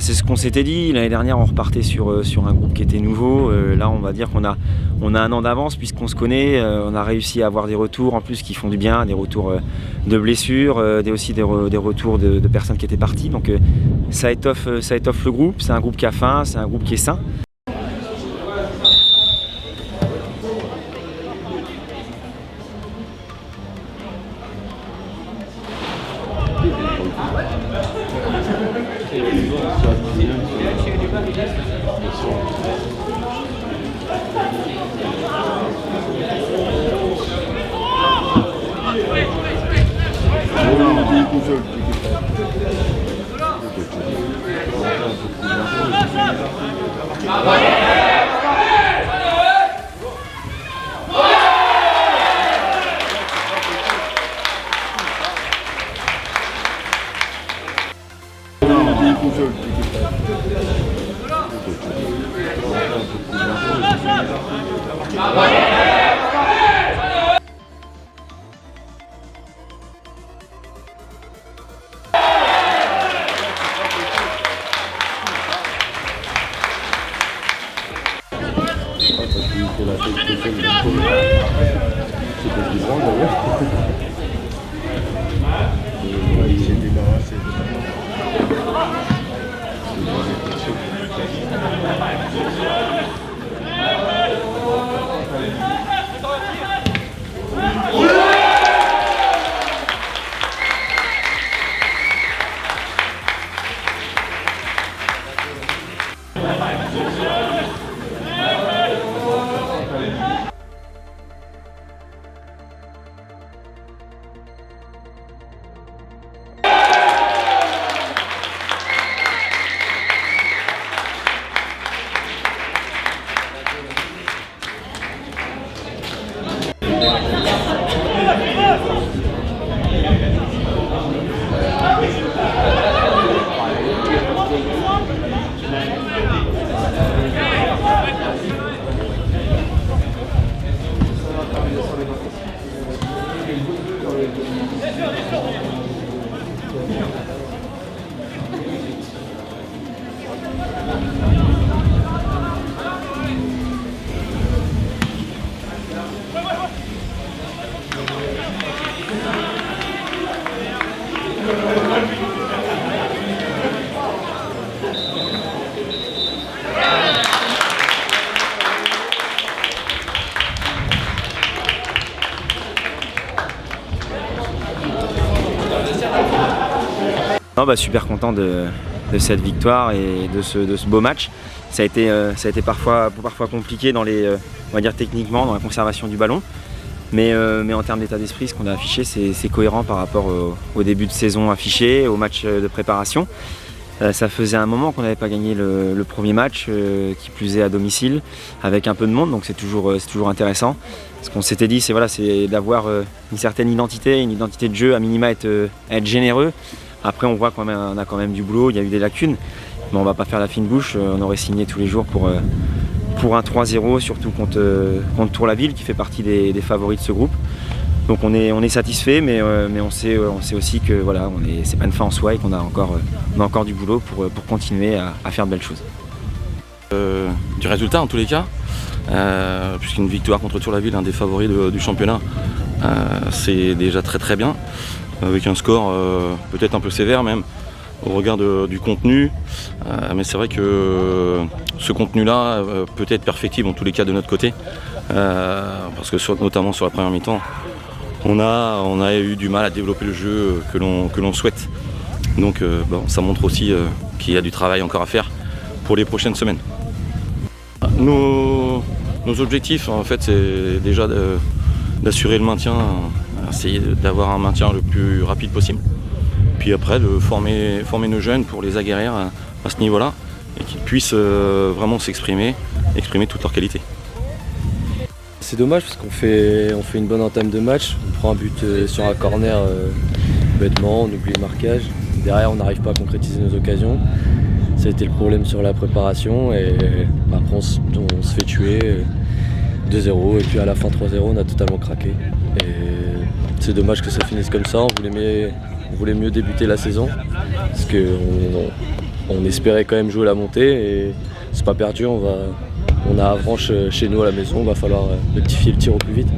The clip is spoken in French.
C'est ce qu'on s'était dit, l'année dernière on repartait sur un groupe qui était nouveau, là on va dire qu'on a un an d'avance puisqu'on se connaît, on a réussi à avoir des retours en plus qui font du bien, des retours de blessures, aussi des retours de personnes qui étaient parties, donc ça étoffe le groupe, c'est un groupe qui a faim, c'est un groupe qui est sain. Non, super content de cette victoire et de ce beau match. Ça a été parfois compliqué on va dire techniquement, dans la conservation du ballon. Mais en termes d'état d'esprit, ce qu'on a affiché, c'est cohérent par rapport au début de saison affiché, au match de préparation. Ça faisait un moment qu'on n'avait pas gagné le premier match, qui plus est à domicile, avec un peu de monde, donc c'est toujours intéressant. Ce qu'on s'était dit, c'est d'avoir une certaine identité, une identité de jeu, à minima être généreux. Après, on voit qu'on a quand même du boulot, il y a eu des lacunes, mais on ne va pas faire la fine bouche. On aurait signé tous les jours pour un 3-0, surtout contre Tour-la-Ville, qui fait partie des favoris de ce groupe. Donc on est satisfait, mais on sait aussi que c'est pas une fin en soi et qu'on a encore du boulot pour continuer à faire de belles choses. Du résultat en tous les cas, puisqu'une victoire contre Tour-la-Ville, un des favoris du championnat, c'est déjà très très bien, avec un score peut-être un peu sévère même au regard du contenu, mais c'est vrai que ce contenu-là peut être perfectible en tous les cas de notre côté, parce que notamment sur la première mi-temps, on a eu du mal à développer le jeu que l'on souhaite. Donc ça montre aussi qu'il y a du travail encore à faire pour les prochaines semaines. Nos objectifs, en fait, c'est déjà d'assurer le maintien, essayer d'avoir un maintien le plus rapide possible. Puis après, de former nos jeunes pour les aguerrir à ce niveau-là et qu'ils puissent vraiment exprimer toutes leurs qualités. C'est dommage parce qu'on fait une bonne entame de match, on prend un but sur un corner bêtement, on oublie le marquage. Derrière, on n'arrive pas à concrétiser nos occasions. Ça a été le problème sur la préparation et après on se fait tuer 2-0 et puis à la fin 3-0 on a totalement craqué. Et c'est dommage que ça finisse comme ça, on voulait mieux débuter la saison parce qu'on espérait quand même jouer la montée et c'est pas perdu, on a Avranches chez nous à la maison, il va falloir rectifier le tir au plus vite.